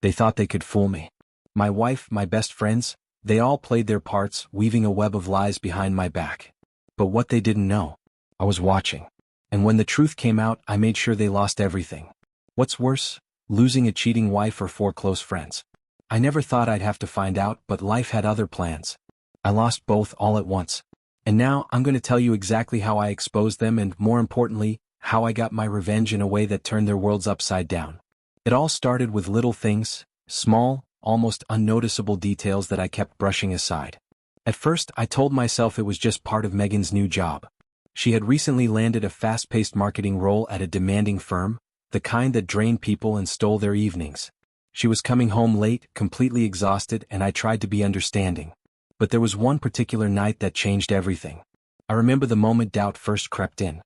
They thought they could fool me. My wife, my best friends, they all played their parts, weaving a web of lies behind my back. But what they didn't know, I was watching. And when the truth came out, I made sure they lost everything. What's worse, losing a cheating wife or 4 close friends. I never thought I'd have to find out, but life had other plans. I lost both all at once. And now I'm going to tell you exactly how I exposed them and, more importantly, how I got my revenge in a way that turned their worlds upside down. It all started with little things, small, almost unnoticeable details that I kept brushing aside. At first, I told myself it was just part of Megan's new job. She had recently landed a fast-paced marketing role at a demanding firm, the kind that drained people and stole their evenings. She was coming home late, completely exhausted, and I tried to be understanding. But there was one particular night that changed everything. I remember the moment doubt first crept in.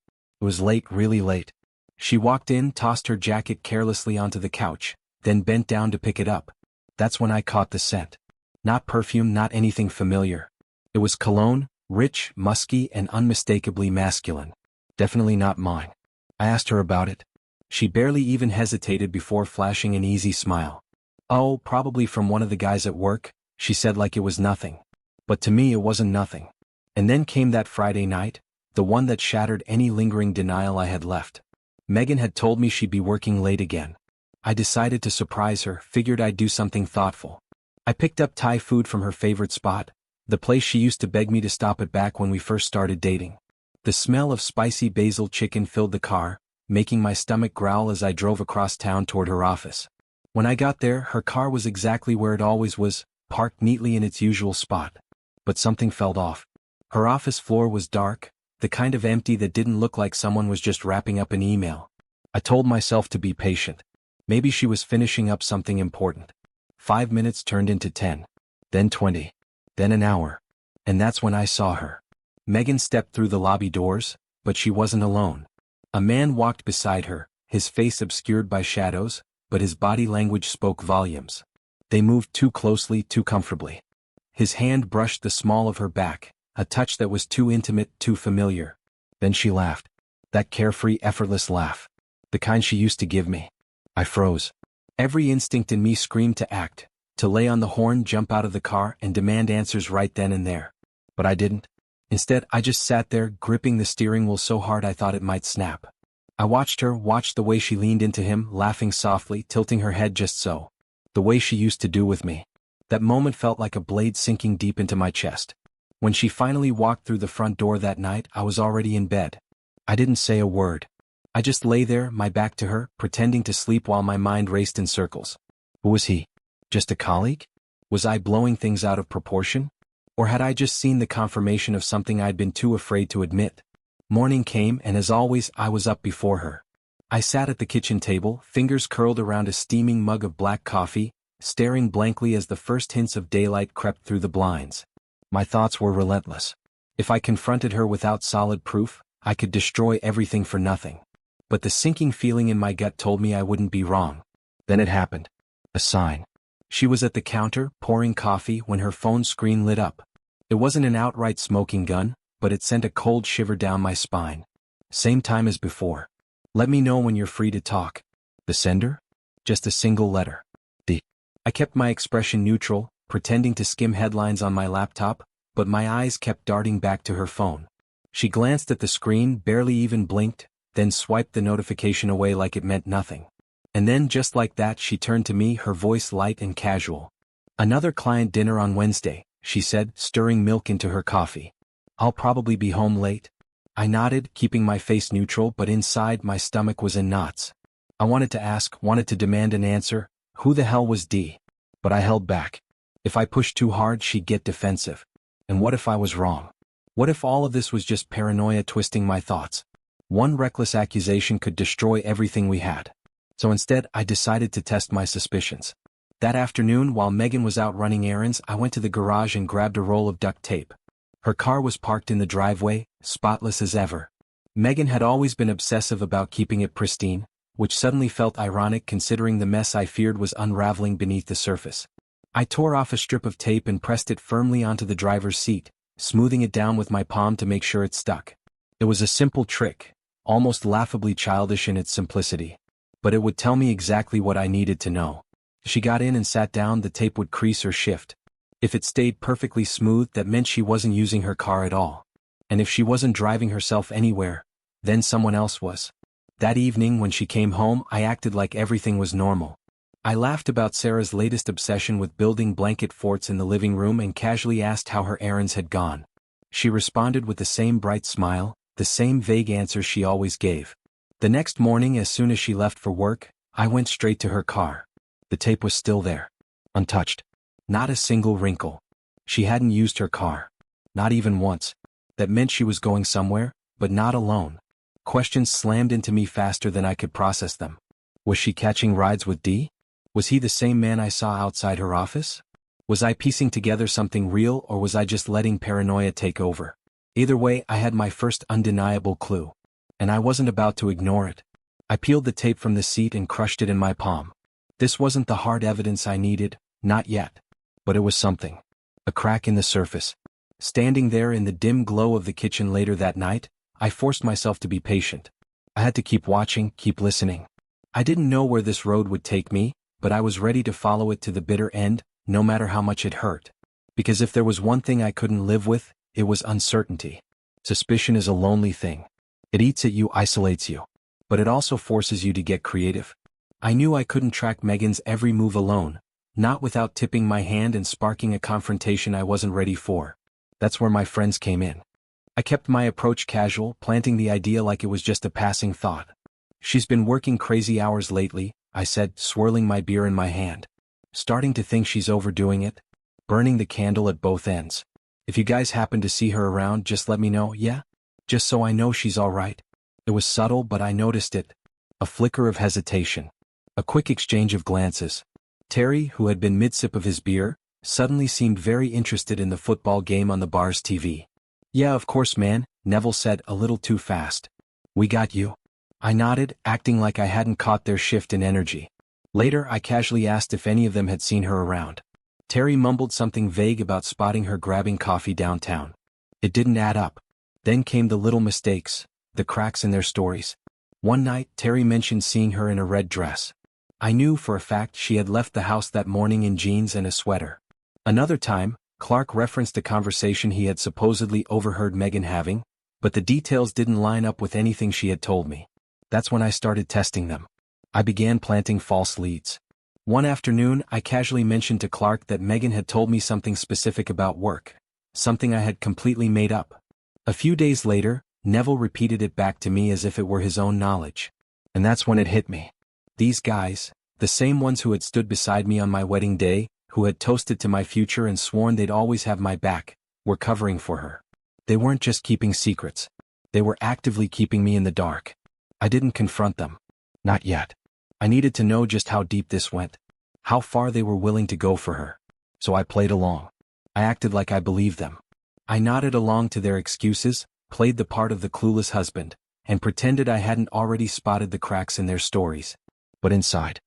It was late, really late. She walked in, tossed her jacket carelessly onto the couch, then bent down to pick it up. That's when I caught the scent. Not perfume, not anything familiar. It was cologne, rich, musky, and unmistakably masculine. Definitely not mine. I asked her about it. She barely even hesitated before flashing an easy smile. Oh, probably from one of the guys at work, she said like it was nothing. But to me it wasn't nothing. And then came that Friday night, the one that shattered any lingering denial I had left. Megan had told me she'd be working late again. I decided to surprise her, figured I'd do something thoughtful. I picked up Thai food from her favorite spot, the place she used to beg me to stop at back when we first started dating. The smell of spicy basil chicken filled the car, making my stomach growl as I drove across town toward her office. When I got there, her car was exactly where it always was, parked neatly in its usual spot. But something felt off. Her office floor was dark, the kind of empty that didn't look like someone was just wrapping up an email. I told myself to be patient. Maybe she was finishing up something important. 5 minutes turned into 10. Then 20. Then an hour. And that's when I saw her. Megan stepped through the lobby doors, but she wasn't alone. A man walked beside her, his face obscured by shadows, but his body language spoke volumes. They moved too closely, too comfortably. His hand brushed the small of her back, a touch that was too intimate, too familiar. Then she laughed. That carefree, effortless laugh. The kind she used to give me. I froze. Every instinct in me screamed to act, to lay on the horn, jump out of the car, and demand answers right then and there. But I didn't. Instead, I just sat there, gripping the steering wheel so hard I thought it might snap. I watched her, watched the way she leaned into him, laughing softly, tilting her head just so. The way she used to do with me. That moment felt like a blade sinking deep into my chest. When she finally walked through the front door that night, I was already in bed. I didn't say a word. I just lay there, my back to her, pretending to sleep while my mind raced in circles. Who was he? Just a colleague? Was I blowing things out of proportion? Or had I just seen the confirmation of something I'd been too afraid to admit? Morning came, and as always, I was up before her. I sat at the kitchen table, fingers curled around a steaming mug of black coffee, staring blankly as the first hints of daylight crept through the blinds. My thoughts were relentless. If I confronted her without solid proof, I could destroy everything for nothing. But the sinking feeling in my gut told me I wouldn't be wrong. Then it happened. A sign. She was at the counter, pouring coffee, when her phone screen lit up. It wasn't an outright smoking gun, but it sent a cold shiver down my spine. Same time as before. Let me know when you're free to talk. The sender? Just a single letter. D. I kept my expression neutral, pretending to skim headlines on my laptop, but my eyes kept darting back to her phone. She glanced at the screen, barely even blinked, then swiped the notification away like it meant nothing. And then, just like that, she turned to me, her voice light and casual. Another client dinner on Wednesday, she said, stirring milk into her coffee. I'll probably be home late. I nodded, keeping my face neutral, but inside my stomach was in knots. I wanted to ask, wanted to demand an answer. Who the hell was D? But I held back. If I pushed too hard, she'd get defensive. And what if I was wrong? What if all of this was just paranoia twisting my thoughts? One reckless accusation could destroy everything we had. So instead, I decided to test my suspicions. That afternoon, while Megan was out running errands, I went to the garage and grabbed a roll of duct tape. Her car was parked in the driveway, spotless as ever. Megan had always been obsessive about keeping it pristine, which suddenly felt ironic considering the mess I feared was unraveling beneath the surface. I tore off a strip of tape and pressed it firmly onto the driver's seat, smoothing it down with my palm to make sure it stuck. It was a simple trick, almost laughably childish in its simplicity. But it would tell me exactly what I needed to know. She got in and sat down, the tape would crease or shift. If it stayed perfectly smooth, that meant she wasn't using her car at all. And if she wasn't driving herself anywhere, then someone else was. That evening when she came home, I acted like everything was normal. I laughed about Sarah's latest obsession with building blanket forts in the living room and casually asked how her errands had gone. She responded with the same bright smile, the same vague answers she always gave. The next morning, as soon as she left for work, I went straight to her car. The tape was still there. Untouched. Not a single wrinkle. She hadn't used her car. Not even once. That meant she was going somewhere, but not alone. Questions slammed into me faster than I could process them. Was she catching rides with D? Was he the same man I saw outside her office? Was I piecing together something real, or was I just letting paranoia take over? Either way, I had my first undeniable clue. And I wasn't about to ignore it. I peeled the tape from the seat and crushed it in my palm. This wasn't the hard evidence I needed, not yet. But it was something. A crack in the surface. Standing there in the dim glow of the kitchen later that night, I forced myself to be patient. I had to keep watching, keep listening. I didn't know where this road would take me, but I was ready to follow it to the bitter end, no matter how much it hurt. Because if there was one thing I couldn't live with, it was uncertainty. Suspicion is a lonely thing. It eats at you, isolates you. But it also forces you to get creative. I knew I couldn't track Megan's every move alone, not without tipping my hand and sparking a confrontation I wasn't ready for. That's where my friends came in. I kept my approach casual, planting the idea like it was just a passing thought. She's been working crazy hours lately, I said, swirling my beer in my hand. Starting to think she's overdoing it. Burning the candle at both ends. If you guys happen to see her around, just let me know, yeah? Just so I know she's all right. It was subtle, but I noticed it. A flicker of hesitation. A quick exchange of glances. Terry, who had been mid-sip of his beer, suddenly seemed very interested in the football game on the bar's TV. Yeah, of course, man, Neville said, a little too fast. We got you. I nodded, acting like I hadn't caught their shift in energy. Later, I casually asked if any of them had seen her around. Terry mumbled something vague about spotting her grabbing coffee downtown. It didn't add up. Then came the little mistakes, the cracks in their stories. One night, Terry mentioned seeing her in a red dress. I knew for a fact she had left the house that morning in jeans and a sweater. Another time, Clark referenced a conversation he had supposedly overheard Megan having, but the details didn't line up with anything she had told me. That's when I started testing them. I began planting false leads. One afternoon, I casually mentioned to Clark that Megan had told me something specific about work, something I had completely made up. A few days later, Neville repeated it back to me as if it were his own knowledge. And that's when it hit me. These guys, the same ones who had stood beside me on my wedding day, who had toasted to my future and sworn they'd always have my back, were covering for her. They weren't just keeping secrets. They were actively keeping me in the dark. I didn't confront them. Not yet. I needed to know just how deep this went. How far they were willing to go for her. So I played along. I acted like I believed them. I nodded along to their excuses, played the part of the clueless husband, and pretended I hadn't already spotted the cracks in their stories. But inside,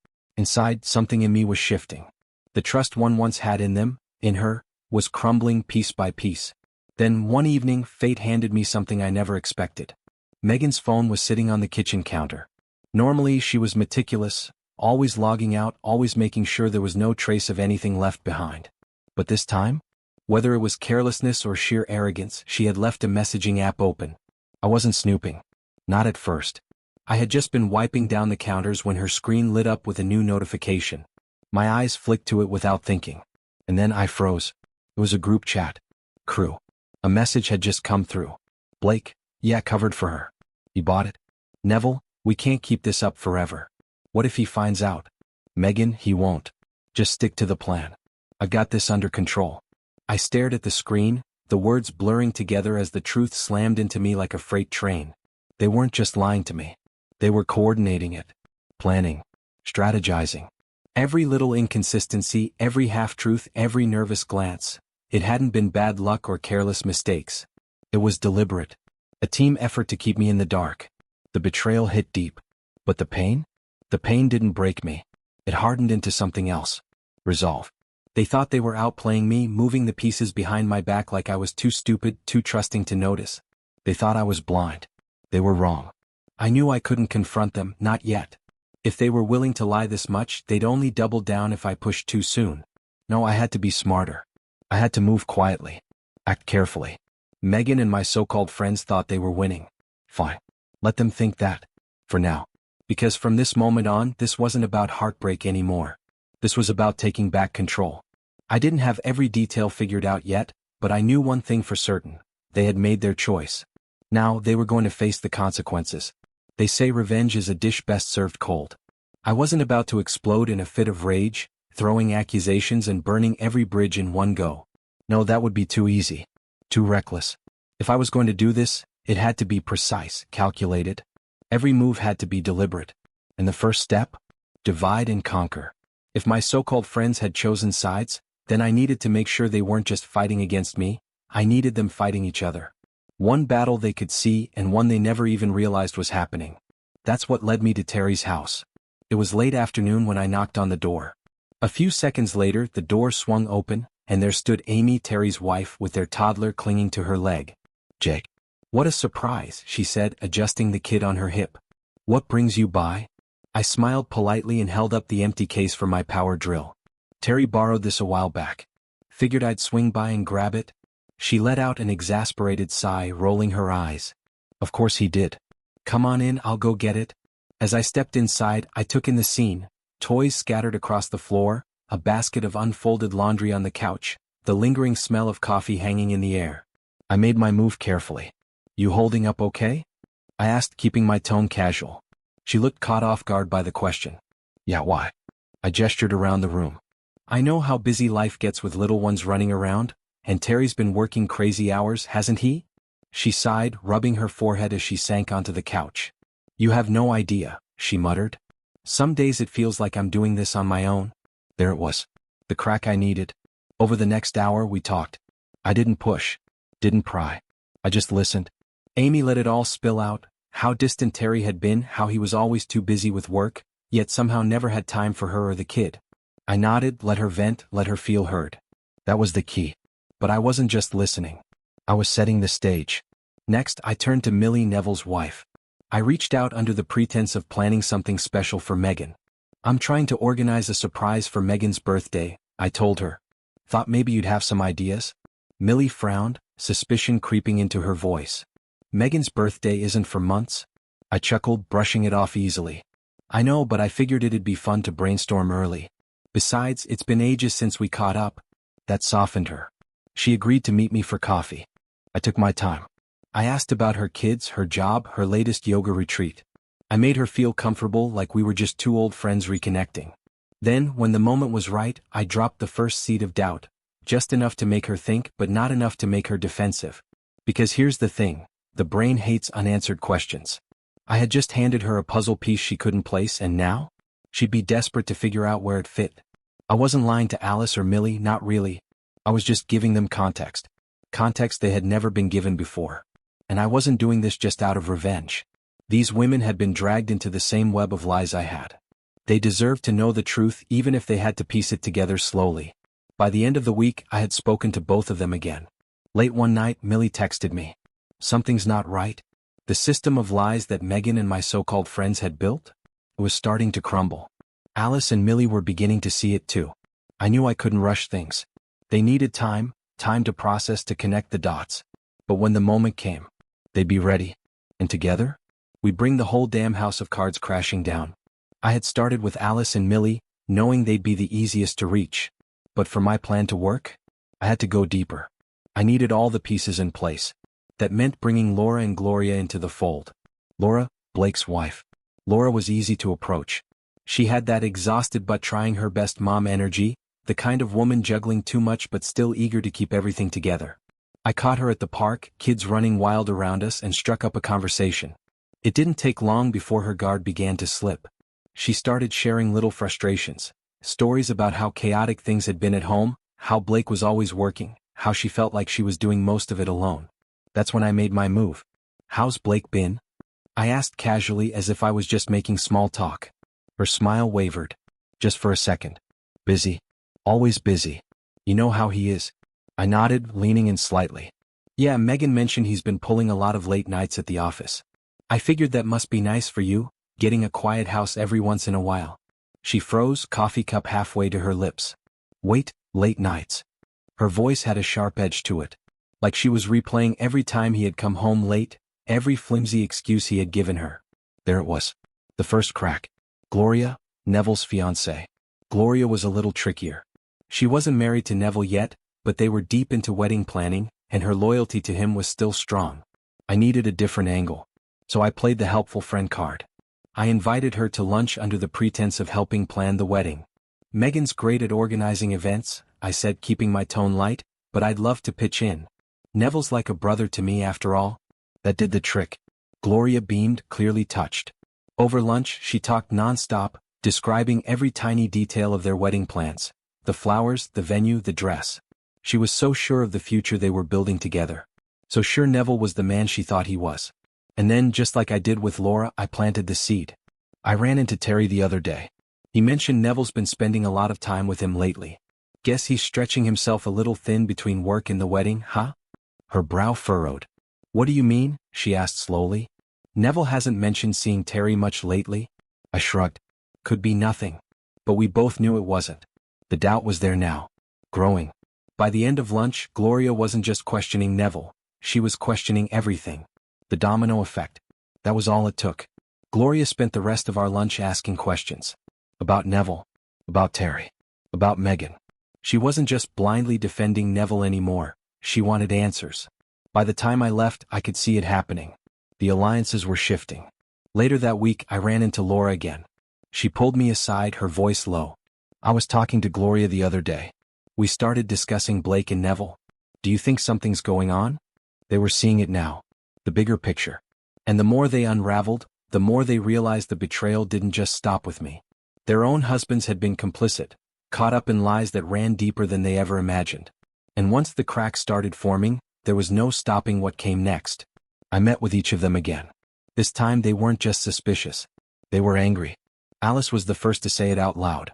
something in me was shifting. The trust one once had in them, in her, was crumbling piece by piece. Then one evening, fate handed me something I never expected. Megan's phone was sitting on the kitchen counter. Normally, she was meticulous, always logging out, always making sure there was no trace of anything left behind. But this time, whether it was carelessness or sheer arrogance, she had left a messaging app open. I wasn't snooping. Not at first. I had just been wiping down the counters when her screen lit up with a new notification. My eyes flicked to it without thinking. And then I froze. It was a group chat. Crew. A message had just come through. Blake, yeah, covered for her. You bought it? Neville, we can't keep this up forever. What if he finds out? Megan, he won't. Just stick to the plan. I've got this under control. I stared at the screen, the words blurring together as the truth slammed into me like a freight train. They weren't just lying to me. They were coordinating it. Planning. Strategizing. Every little inconsistency, every half-truth, every nervous glance. It hadn't been bad luck or careless mistakes. It was deliberate. A team effort to keep me in the dark. The betrayal hit deep. But the pain? The pain didn't break me. It hardened into something else. Resolve. They thought they were outplaying me, moving the pieces behind my back like I was too stupid, too trusting to notice. They thought I was blind. They were wrong. I knew I couldn't confront them, not yet. If they were willing to lie this much, they'd only double down if I pushed too soon. No, I had to be smarter. I had to move quietly. Act carefully. Megan and my so-called friends thought they were winning. Fine. Let them think that. For now. Because from this moment on, this wasn't about heartbreak anymore. This was about taking back control. I didn't have every detail figured out yet, but I knew one thing for certain. They had made their choice. Now, they were going to face the consequences. They say revenge is a dish best served cold. I wasn't about to explode in a fit of rage, throwing accusations and burning every bridge in one go. No, that would be too easy. Too reckless. If I was going to do this, it had to be precise, calculated. Every move had to be deliberate. And the first step? Divide and conquer. If my so-called friends had chosen sides, then I needed to make sure they weren't just fighting against me, I needed them fighting each other. One battle they could see and one they never even realized was happening. That's what led me to Terry's house. It was late afternoon when I knocked on the door. A few seconds later, the door swung open, and there stood Amy, Terry's wife, with their toddler clinging to her leg. "Jake. What a surprise," she said, adjusting the kid on her hip. "What brings you by?" I smiled politely and held up the empty case for my power drill. "Terry borrowed this a while back. Figured I'd swing by and grab it." She let out an exasperated sigh, rolling her eyes. "Of course he did. Come on in, I'll go get it." As I stepped inside, I took in the scene. Toys scattered across the floor, a basket of unfolded laundry on the couch, the lingering smell of coffee hanging in the air. I made my move carefully. "You holding up okay?" I asked, keeping my tone casual. She looked caught off guard by the question. "Yeah, why?" I gestured around the room. "I know how busy life gets with little ones running around, and Terry's been working crazy hours, hasn't he?" She sighed, rubbing her forehead as she sank onto the couch. "You have no idea," she muttered. "Some days it feels like I'm doing this on my own." There it was. The crack I needed. Over the next hour we talked. I didn't push. Didn't pry. I just listened. Amy let it all spill out, how distant Terry had been, how he was always too busy with work, yet somehow never had time for her or the kid. I nodded, let her vent, let her feel heard. That was the key. But I wasn't just listening. I was setting the stage. Next, I turned to Millie, Neville's wife. I reached out under the pretense of planning something special for Megan. "I'm trying to organize a surprise for Megan's birthday," I told her. "Thought maybe you'd have some ideas?" Millie frowned, suspicion creeping into her voice. "Megan's birthday isn't for months?" I chuckled, brushing it off easily. "I know, but I figured it'd be fun to brainstorm early. Besides, it's been ages since we caught up." That softened her. She agreed to meet me for coffee. I took my time. I asked about her kids, her job, her latest yoga retreat. I made her feel comfortable, like we were just two old friends reconnecting. Then, when the moment was right, I dropped the first seed of doubt. Just enough to make her think, but not enough to make her defensive. Because here's the thing, the brain hates unanswered questions. I had just handed her a puzzle piece she couldn't place, and now? She'd be desperate to figure out where it fit. I wasn't lying to Alice or Millie, not really. I was just giving them context. Context they had never been given before. And I wasn't doing this just out of revenge. These women had been dragged into the same web of lies I had. They deserved to know the truth even if they had to piece it together slowly. By the end of the week, I had spoken to both of them again. Late one night, Millie texted me. "Something's not right." The system of lies that Megan and my so-called friends had built? It was starting to crumble. Alice and Millie were beginning to see it too. I knew I couldn't rush things. They needed time to process, to connect the dots. But when the moment came, they'd be ready. And together, we'd bring the whole damn house of cards crashing down. I had started with Alice and Millie, knowing they'd be the easiest to reach. But for my plan to work, I had to go deeper. I needed all the pieces in place. That meant bringing Laura and Gloria into the fold. Laura, Blake's wife. Laura was easy to approach. She had that exhausted but trying her best mom energy, the kind of woman juggling too much but still eager to keep everything together. I caught her at the park, kids running wild around us, and struck up a conversation. It didn't take long before her guard began to slip. She started sharing little frustrations, stories about how chaotic things had been at home, how Blake was always working, how she felt like she was doing most of it alone. That's when I made my move. "How's Blake been?" I asked casually, as if I was just making small talk. Her smile wavered. "Just for a second. Busy. Always busy. You know how he is." I nodded, leaning in slightly. "Yeah, Megan mentioned he's been pulling a lot of late nights at the office. I figured that must be nice for you, getting a quiet house every once in a while. She froze, coffee cup halfway to her lips. Wait, late nights. Her voice had a sharp edge to it. Like she was replaying every time he had come home late, every flimsy excuse he had given her. There it was. The first crack. Gloria, Neville's fiancée. Gloria was a little trickier. She wasn't married to Neville yet, but they were deep into wedding planning, and her loyalty to him was still strong. I needed a different angle. So I played the helpful friend card. I invited her to lunch under the pretense of helping plan the wedding. Megan's great at organizing events, I said, keeping my tone light, but I'd love to pitch in. Neville's like a brother to me after all. That did the trick. Gloria beamed, clearly touched. Over lunch, she talked non-stop, describing every tiny detail of their wedding plans. The flowers, the venue, the dress. She was so sure of the future they were building together. So sure Neville was the man she thought he was. And then, just like I did with Laura, I planted the seed. I ran into Terry the other day. He mentioned Neville's been spending a lot of time with him lately. Guess he's stretching himself a little thin between work and the wedding, huh? Her brow furrowed. What do you mean? She asked slowly. Neville hasn't mentioned seeing Terry much lately. I shrugged. Could be nothing. But we both knew it wasn't. The doubt was there now. Growing. By the end of lunch, Gloria wasn't just questioning Neville. She was questioning everything. The domino effect. That was all it took. Gloria spent the rest of our lunch asking questions. About Neville. About Terry. About Megan. She wasn't just blindly defending Neville anymore. She wanted answers. By the time I left, I could see it happening. The alliances were shifting. Later that week, I ran into Laura again. She pulled me aside, her voice low. I was talking to Gloria the other day. We started discussing Blake and Neville. Do you think something's going on? They were seeing it now. The bigger picture. And the more they unraveled, the more they realized the betrayal didn't just stop with me. Their own husbands had been complicit, caught up in lies that ran deeper than they ever imagined. And once the cracks started forming, there was no stopping what came next. I met with each of them again. This time they weren't just suspicious. They were angry. Alice was the first to say it out loud.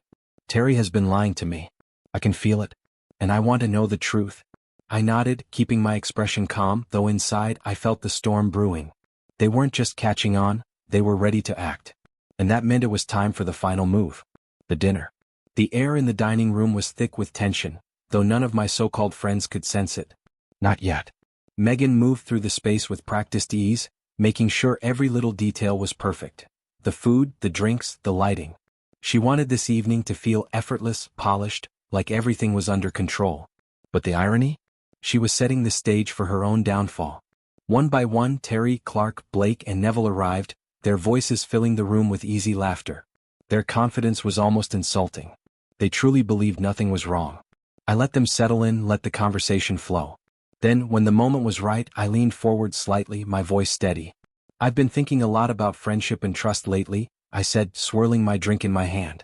Terry has been lying to me. I can feel it. And I want to know the truth. I nodded, keeping my expression calm, though inside I felt the storm brewing. They weren't just catching on, they were ready to act. And that meant it was time for the final move. The dinner. The air in the dining room was thick with tension, though none of my so-called friends could sense it. Not yet. Megan moved through the space with practiced ease, making sure every little detail was perfect. The food, the drinks, the lighting. She wanted this evening to feel effortless, polished, like everything was under control. But the irony? She was setting the stage for her own downfall. One by one, Terry, Clark, Blake, and Neville arrived, their voices filling the room with easy laughter. Their confidence was almost insulting. They truly believed nothing was wrong. I let them settle in, let the conversation flow. Then, when the moment was right, I leaned forward slightly, my voice steady. I've been thinking a lot about friendship and trust lately, I said, swirling my drink in my hand.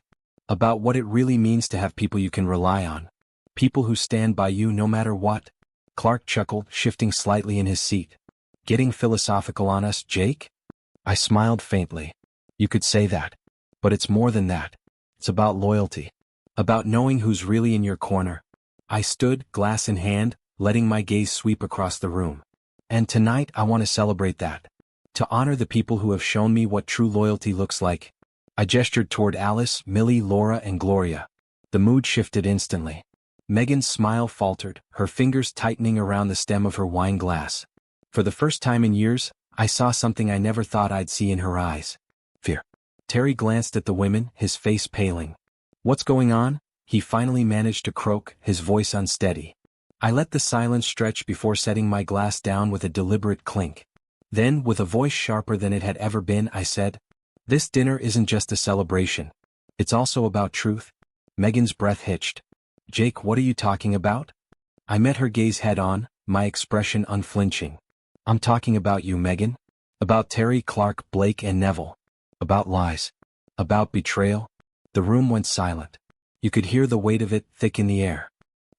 About what it really means to have people you can rely on. People who stand by you no matter what. Clark chuckled, shifting slightly in his seat. Getting philosophical on us, Jake? I smiled faintly. You could say that. But it's more than that. It's about loyalty. About knowing who's really in your corner. I stood, glass in hand, letting my gaze sweep across the room. And tonight I want to celebrate that. To honor the people who have shown me what true loyalty looks like. I gestured toward Alice, Millie, Laura, and Gloria. The mood shifted instantly. Megan's smile faltered, her fingers tightening around the stem of her wine glass. For the first time in years, I saw something I never thought I'd see in her eyes. Fear. Terry glanced at the women, his face paling. What's going on? He finally managed to croak, his voice unsteady. I let the silence stretch before setting my glass down with a deliberate clink. Then, with a voice sharper than it had ever been, I said, "This dinner isn't just a celebration. It's also about truth." Megan's breath hitched. "Jake, what are you talking about?" I met her gaze head-on, my expression unflinching. "I'm talking about you, Megan. About Terry, Clark, Blake, and Neville. About lies. About betrayal." The room went silent. You could hear the weight of it thick in the air.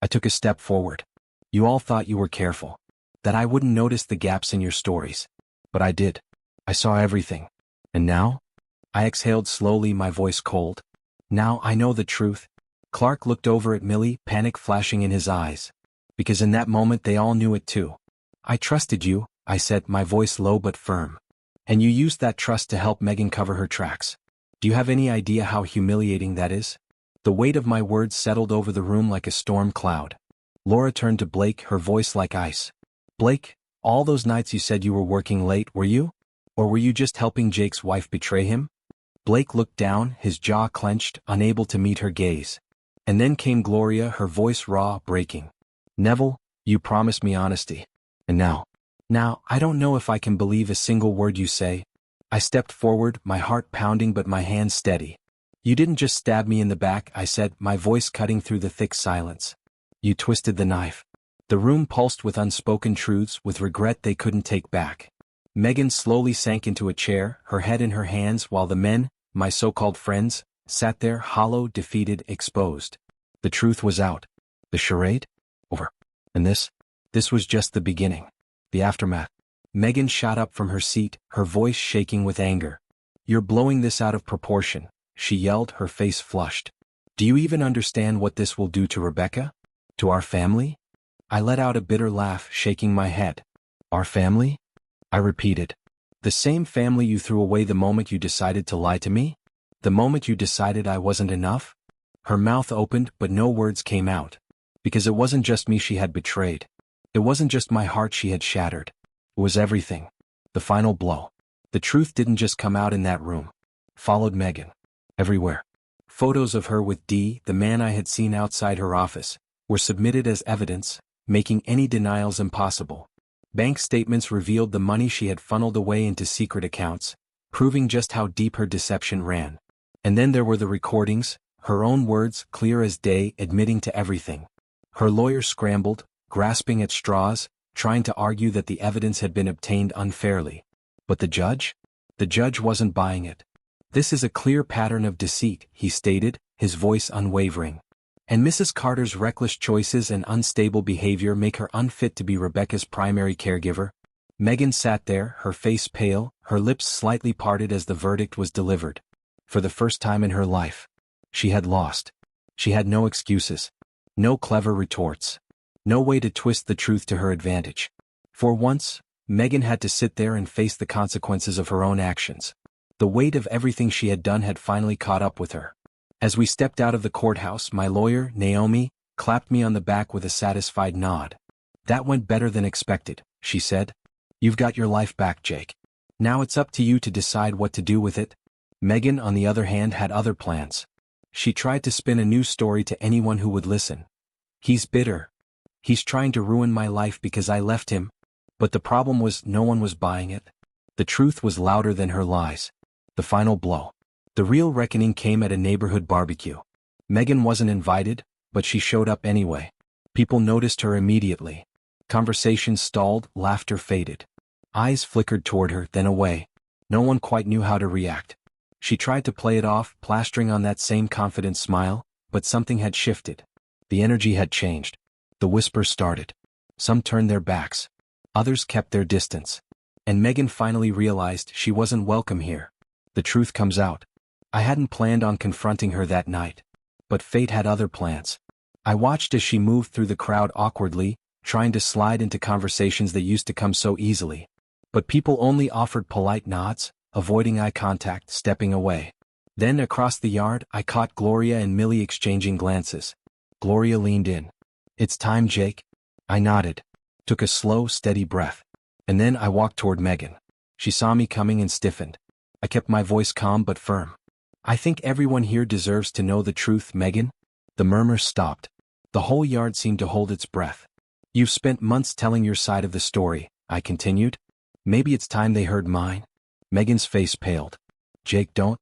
I took a step forward. "You all thought you were careful. That I wouldn't notice the gaps in your stories. But I did. I saw everything. And now?" I exhaled slowly, my voice cold. "Now I know the truth." Clark looked over at Millie, panic flashing in his eyes. Because in that moment they all knew it too. "I trusted you," I said, my voice low but firm. And you used that trust to help Megan cover her tracks. Do you have any idea how humiliating that is? The weight of my words settled over the room like a storm cloud. Laura turned to Blake, her voice like ice. Blake, all those nights you said you were working late, were you? Or were you just helping Jake's wife betray him? Blake looked down, his jaw clenched, unable to meet her gaze. And then came Gloria, her voice raw, breaking. Neville, you promised me honesty. And now, I don't know if I can believe a single word you say. I stepped forward, my heart pounding but my hands steady. You didn't just stab me in the back, I said, my voice cutting through the thick silence. You twisted the knife. The room pulsed with unspoken truths, with regret they couldn't take back. Megan slowly sank into a chair, her head in her hands, while the men, my so-called friends, sat there hollow, defeated, exposed. The truth was out. The charade? Over. And this was just the beginning. The aftermath. Megan shot up from her seat, her voice shaking with anger. You're blowing this out of proportion, she yelled, her face flushed. Do you even understand what this will do to Rebecca? To our family? I let out a bitter laugh, shaking my head. Our family? I repeated. The same family you threw away the moment you decided to lie to me? The moment you decided I wasn't enough? Her mouth opened, but no words came out. Because it wasn't just me she had betrayed. It wasn't just my heart she had shattered. It was everything. The final blow. The truth didn't just come out in that room. Followed Megan. Everywhere. Photos of her with D, the man I had seen outside her office, were submitted as evidence, making any denials impossible. Bank statements revealed the money she had funneled away into secret accounts, proving just how deep her deception ran. And then there were the recordings, her own words, clear as day, admitting to everything. Her lawyer scrambled, grasping at straws, trying to argue that the evidence had been obtained unfairly. But the judge? The judge wasn't buying it. This is a clear pattern of deceit, he stated, his voice unwavering. And Mrs. Carter's reckless choices and unstable behavior make her unfit to be Rebecca's primary caregiver. Megan sat there, her face pale, her lips slightly parted as the verdict was delivered. For the first time in her life, she had lost. She had no excuses. No clever retorts. No way to twist the truth to her advantage. For once, Megan had to sit there and face the consequences of her own actions. The weight of everything she had done had finally caught up with her. As we stepped out of the courthouse, my lawyer, Naomi, clapped me on the back with a satisfied nod. That went better than expected, she said. You've got your life back, Jake. Now it's up to you to decide what to do with it. Megan, on the other hand, had other plans. She tried to spin a new story to anyone who would listen. He's bitter. He's trying to ruin my life because I left him. But the problem was no one was buying it. The truth was louder than her lies. The final blow. The real reckoning came at a neighborhood barbecue. Megan wasn't invited, but she showed up anyway. People noticed her immediately. Conversations stalled, laughter faded. Eyes flickered toward her, then away. No one quite knew how to react. She tried to play it off, plastering on that same confident smile, but something had shifted. The energy had changed. The whispers started. Some turned their backs. Others kept their distance. And Megan finally realized she wasn't welcome here. The truth comes out. I hadn't planned on confronting her that night. But fate had other plans. I watched as she moved through the crowd awkwardly, trying to slide into conversations that used to come so easily. But people only offered polite nods, avoiding eye contact, stepping away. Then across the yard, I caught Gloria and Millie exchanging glances. Gloria leaned in. It's time, Jake. I nodded. Took a slow, steady breath. And then I walked toward Megan. She saw me coming and stiffened. I kept my voice calm but firm. I think everyone here deserves to know the truth, Megan. The murmurs stopped. The whole yard seemed to hold its breath. You've spent months telling your side of the story, I continued. Maybe it's time they heard mine. Megan's face paled. Jake, don't.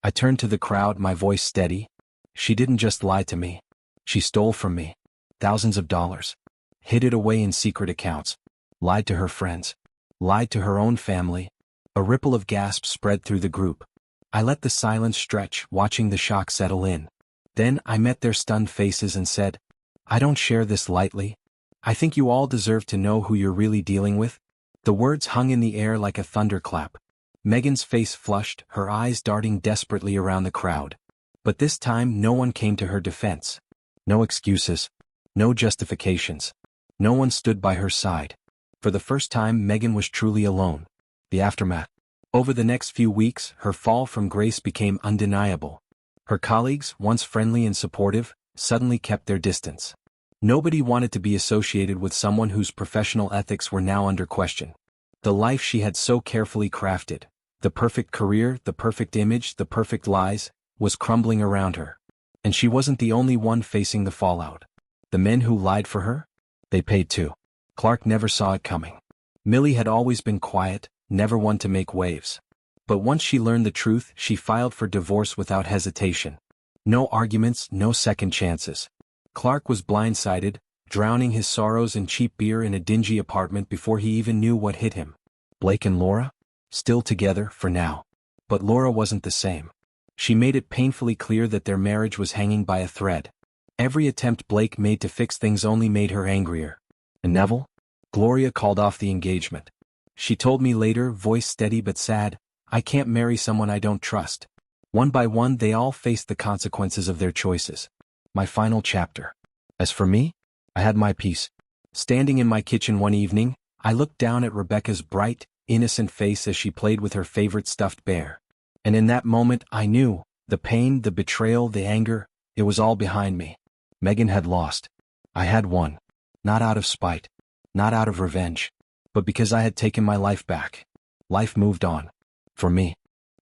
I turned to the crowd, my voice steady. She didn't just lie to me. She stole from me. Thousands of dollars. Hid it away in secret accounts. Lied to her friends. Lied to her own family. A ripple of gasps spread through the group. I let the silence stretch, watching the shock settle in. Then I met their stunned faces and said, I don't share this lightly. I think you all deserve to know who you're really dealing with. The words hung in the air like a thunderclap. Megan's face flushed, her eyes darting desperately around the crowd. But this time no one came to her defense. No excuses. No justifications. No one stood by her side. For the first time, Megan was truly alone. The aftermath. Over the next few weeks, her fall from grace became undeniable. Her colleagues, once friendly and supportive, suddenly kept their distance. Nobody wanted to be associated with someone whose professional ethics were now under question. The life she had so carefully crafted, the perfect career, the perfect image, the perfect lies, was crumbling around her. And she wasn't the only one facing the fallout. The men who lied for her? They paid too. Clark never saw it coming. Millie had always been quiet, never one to make waves. But once she learned the truth, she filed for divorce without hesitation. No arguments, no second chances. Clark was blindsided, drowning his sorrows in cheap beer in a dingy apartment before he even knew what hit him. Blake and Laura? Still together, for now. But Laura wasn't the same. She made it painfully clear that their marriage was hanging by a thread. Every attempt Blake made to fix things only made her angrier. And Neville? Gloria called off the engagement. She told me later, voice steady but sad, "I can't marry someone I don't trust." One by one they all faced the consequences of their choices. My final chapter. As for me, I had my peace. Standing in my kitchen one evening, I looked down at Rebecca's bright, innocent face as she played with her favorite stuffed bear. And in that moment I knew, the pain, the betrayal, the anger, it was all behind me. Megan had lost. I had won. Not out of spite. Not out of revenge. But because I had taken my life back. Life moved on. For me.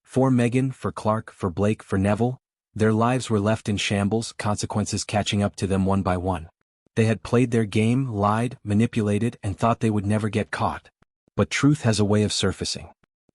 For Megan, for Clark, for Blake, for Neville, their lives were left in shambles, consequences catching up to them one by one. They had played their game, lied, manipulated, and thought they would never get caught. But truth has a way of surfacing.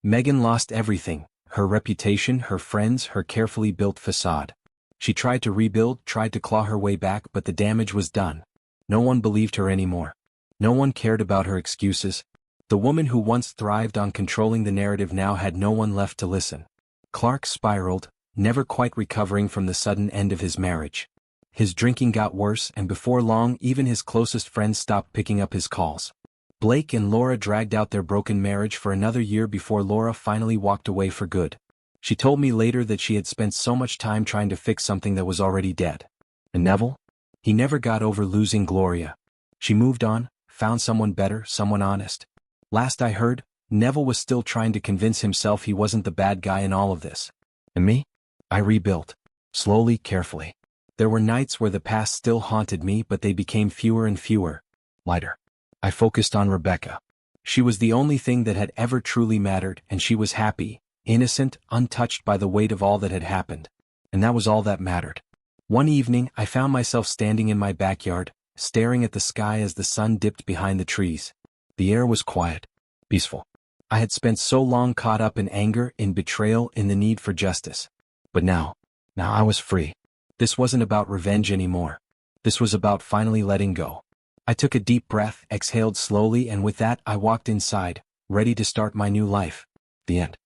Megan lost everything, her reputation, her friends, her carefully built facade. She tried to rebuild, tried to claw her way back, but the damage was done. No one believed her anymore. No one cared about her excuses. The woman who once thrived on controlling the narrative now had no one left to listen. Clark spiraled, never quite recovering from the sudden end of his marriage. His drinking got worse, and before long even his closest friends stopped picking up his calls. Blake and Laura dragged out their broken marriage for another year before Laura finally walked away for good. She told me later that she had spent so much time trying to fix something that was already dead. And Neville? He never got over losing Gloria. She moved on, found someone better, someone honest. Last I heard, Neville was still trying to convince himself he wasn't the bad guy in all of this. And me? I rebuilt. Slowly, carefully. There were nights where the past still haunted me, but they became fewer and fewer. Lighter. I focused on Rebecca. She was the only thing that had ever truly mattered, and she was happy, innocent, untouched by the weight of all that had happened. And that was all that mattered. One evening, I found myself standing in my backyard, staring at the sky as the sun dipped behind the trees. The air was quiet, peaceful. I had spent so long caught up in anger, in betrayal, in the need for justice. But now I was free. This wasn't about revenge anymore. This was about finally letting go. I took a deep breath, exhaled slowly, and with that I walked inside, ready to start my new life. The end.